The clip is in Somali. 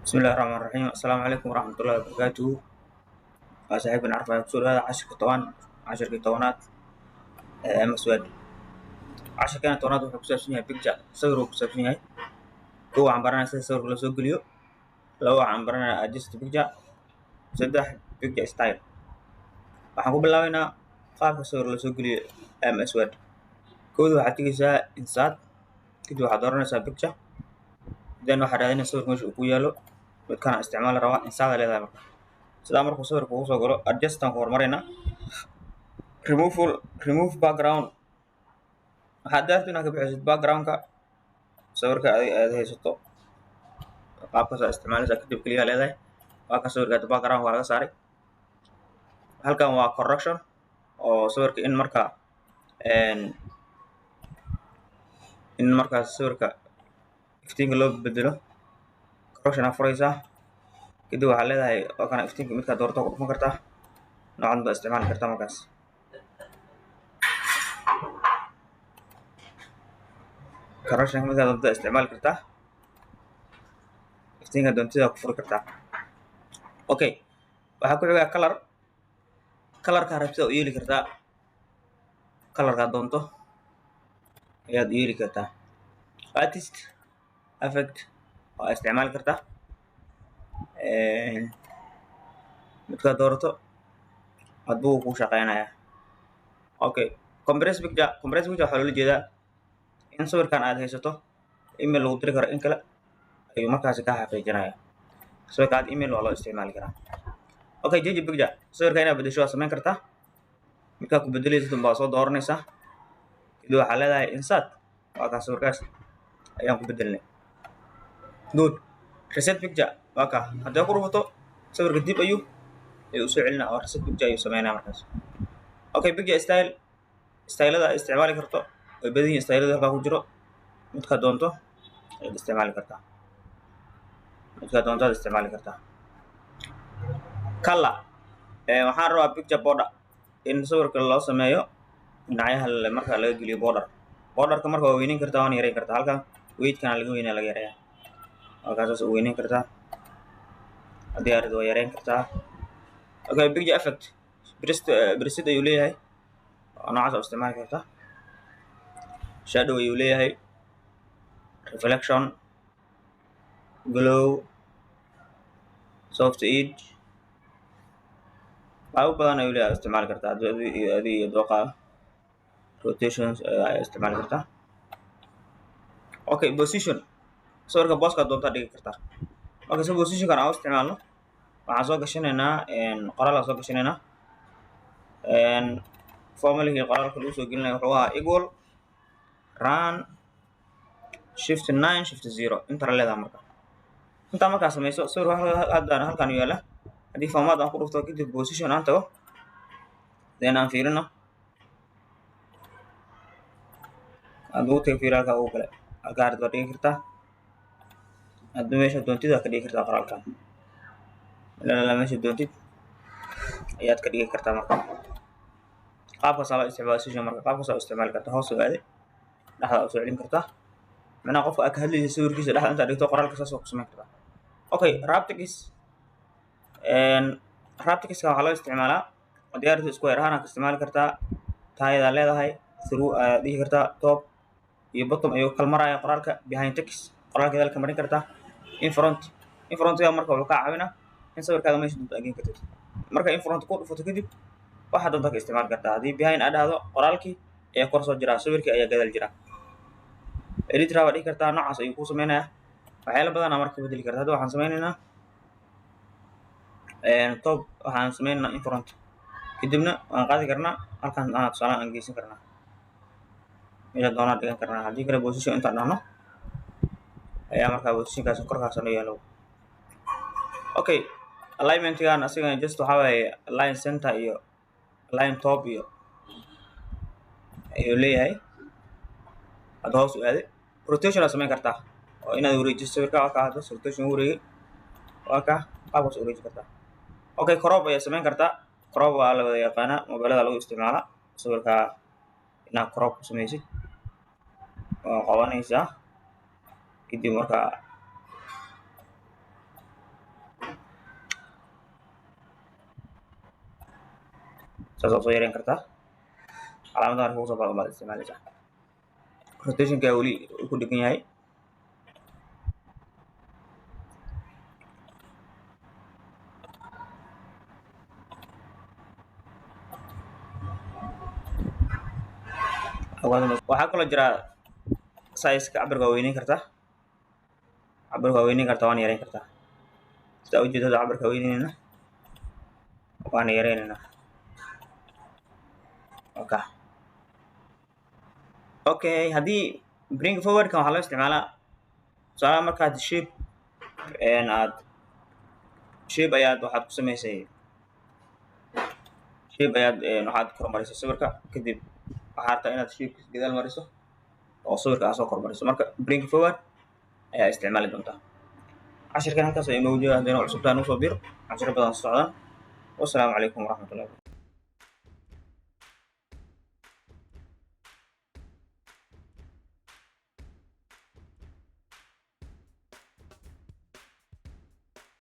بسم الله الرحمن الرحيم السلام عليكم ورحمة الله وبركاته. صاحب نعرف سؤال هذا 10 كتوانات مسود 10 كان توانات وحب سابسينها بيكجا صوروا بسابسينها هو عم برنا صور ولا سوقليو لو عم برنا أجست بيكجا سدح بيكجا ستايل waxaan ku bilaabaynaa qaabka sawir la soo geliyo MS Word kooda waxaad tegaysaa insert kadib waxaad dooranaysaa picture then waxaad raadinaysaa sawirka meesha uu ku yaalo midkaan isticmaali rabaa insert aad leedahay marka sidaa markuu sawirka ugu soo galo adjust aan ku hormaraynaa remove background waxaad daarto inaad ka bixisid backgroundka sawirka aad haysato qaabkaas aad isticmaalaysaa kadib keliya leedahay waa ka sawirka background waa laga saaray halkan waa correction oo sawirka in markaas sawirka iftiinka loo bedelo correction aad furaysaa kadib waxaad leedahay waa kana iftiinka midkaad doorto ku dhufan kartaa noocan baad isticmaali kartaa markaas correction midkaad doonto isticmaali kartaa iftiinka doontida ku furi kartaa okay waxaa ku xiga colorka rabtida u yeeli kartaa colorka doonto ayaad yeeli kartaa artist effect waa isticmaali kartaa midkaad doorato hadbuu ku shaqeynayaa okay compress picture waxaa loola jeedaa in sawirkan aad haysato email lagu diri karo in kale ayuu markaasi ka xaqiijinaya sawirka aad email waa loo isticmaali karaa okay change picture sawirka inaad bedesho waa samayn kartaa markaa ku bedelaysid unbaa soo dooranaysaa kadib waxaa leedahay insert waa kaa sawirkaas ayaan ku bedelnay good reset picture waa kaa haddii ku dhufato sawirka dib ayuu usoo celinaa oo reset picture ayuu sameynaa markaas okay picture stylada isticmaali karto way badan yihiin stylada halkaa ku jiro midkaad doonto ayaad isticmaali kartaa color waxaan rabaa picture border in sawirka loo sameeyo dhinacyaha marka laga geliyo borderka marka waa weyneyn kartaa waana yareyn kartaa halkan weigtkana laga weynaa laga yareeyaa halkaasaas u weyneyn kartaa haddii aad waa yareyn kartaa okay picture effect preset ayuu leeyahay noocaas oo isticmaali kartaa shadow ayuu leeyahay reflection glow soft edge qaabo badan ayuu leeyahay isticmaali kartaa adii dooqa rotations ayaa isticmaali kartaa okay position sawirka booska doontaa dhigi kartaa marka si positionkan aan u isticmaalno waxaan soo gashanaynaa qoraal aan soo gashanaynaa formulahii qoraalka lagu soo gelinaya wuxuu ahaa equal run shift 9 shift 0 inta leedahay marka intaa markaa samayso sawir haddana halkan yaala haddii format aan ku dhufto kadib position aan tago then aan fiirino hadduu tago fiir halkaa ugu kale halkaa arid waa dhigi kartaa haddii meesha doontid waad ka dhigi kartaa qoraalkan meesha doontid ayaad ka dhigi kartaa marka qaabkaas loo isticmaalo marka qaabkaas loo isticmaali kartaa hoos u aaday dhexda u soo celin kartaa macnaha qofka aad ka hadlaysa sawirkiisa dhexda intaad dhigto qoraalka saas oo ku samayn kartaa okay raptics waxaa loo isticmaalaa diyaarada square ahaan aad ka isticmaali kartaa taayadaa leedahay through aad dhihi kartaa top iyo bottom ayuu kala maraya qoraalka behind text qoraalkeeda halka marin kartaa in frontga marka wuxuu kaa caawinaa in sawirkaaga meesha doonto ageyn kartid marka in front ku dhufato kadib waxaad doonta ka isticmaali kartaa haddii behind aad dhahdo qoraalkii ayaa kor soo jiraa sawirkii ayaa gadaal jira editor waa dhihi kartaa noocaas ayuu ku sameynayaa waxyaala badanaa marka bedeli karta hadda waxaan sameynaynaa top waxaan sameynaynaa in front kadibna waan qaadi karnaa halkan tusaalahan aan geysan karnaa meesha doonaan dhigan karnaa haddii kale position intaan dhahno ayaa markaa positionkaas korkaas noo yaalo okay alignmentgan asigana just waxaa waaye line center iyo line top iyo ayuu leeyahay hadda hoos u aaday rotation aad samayn kartaa oo inaad wareejiso sawirka waa kaa hadda rotation u wareegay waa kaa qaabkaas wareeji kartaa okay crop ayaa samayn kartaa crop waa la wada yaqaanaa mobilada lagu isticmaalaa sawirka inaad crop ku samaysid waa qabanaysaa kadib markaa saas oo soo yareyn kartaa calaamadaha marka kusoo baxdo baad isticmaalaysaa rotationka weli ku dhegan yahay waxaa kaloo jira sizeka cabirka waa weyneyn kartaa waana yareyn kartaa sidaa ujeedada cabirka weyneynayna waana yareynaynaa okay haddii bring forwardkan waxaa loo isticmaalaa tusaalaha markaad shape ayaad waxaad ku samaysay waxaad kormarisay sawirka kadib waxaa rabtaa inaad shapeka gadaal mariso oo sawirka aad soo kormariso marka bring forward ayaa isticmaali doontaa cashirkan halkaas ayaa inoogu jooga haddayna cusubtaan usoo bir cashiro badan socdaan wassalaamu calaykum waraxmatullahi